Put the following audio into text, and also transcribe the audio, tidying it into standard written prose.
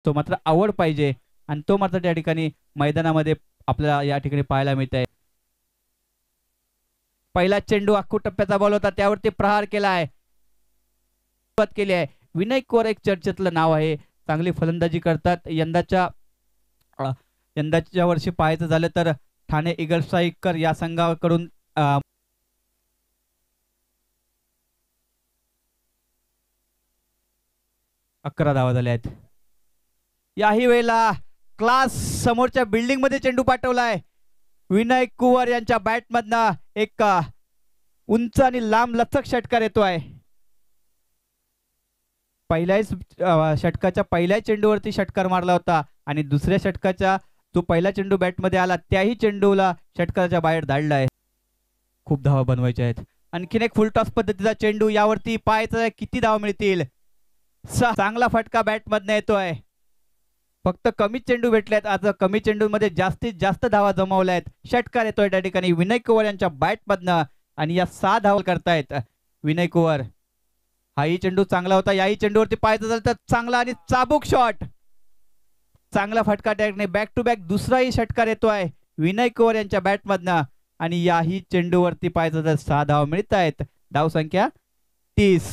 तो मात्र आवड पाहिजे आणि तो मात्र त्या ठिकाणी मैदानामध्ये आपल्याला या ठिकाणी पाहायला मिळत आहे. पहिला चेंडू आखू टप्प्याचा बॉल होता, त्यावरती प्रहार केला आहे, केली आहे. विनय कोर एक चर्चेतलं नाव आहे, चांगली फलंदाजी करतात. यंदाच्या वर्षी पाहायचं झालं तर ठाणे ईगल स्ट्रायकर या संघाकडून 11 धावा झाल्या आहेत. याही वेळेला क्लास समोरच्या बिल्डिंग मध्ये चेंडू पाठवलाय. विनय कुवर यांच्या बॅट मधनं एक उंच आणि लांब लचक षटकार येतोय. पहिल्याच षटकाच्या पहिल्या चेंडूवरती षटकार मारला होता आणि दुसऱ्या षटकाच्या जो पहिला चेंडू बॅट मध्ये आला त्याही चेंडूला षटकाच्या बाहेर धाडलाय. खूप धावा बनवायच्या आहेत. आणखीन एक फुलटॉस पद्धतीचा चेंडू, यावरती पाहायचं किती धावा मिळतील. चांगला फटका बॅट मधनं येतोय. फक्त कमी चेंडू भेटलेत आज, कमी चेंडू मध्ये जास्तीत जास्त धावा जमवल्या आहेत. षटकार येतोय त्या ठिकाणी विनय कुवर यांच्या बॅट मधनं आणि या 6 धावा करतायत विनय कुवर. हाही चेंडू चांगला होता. याही चेंडूवरती पाहायचं झालं तर चांगला आणि चाबूक शॉट, चांगला फटका त्या ठिकाणी. बॅक टू बॅक दुसराही षटकार येतोय विनय कुवर यांच्या बॅट मधनं आणि याही चेंडूवरती पाहायचं तर 6 धावा मिळत आहेत. धाव संख्या 30.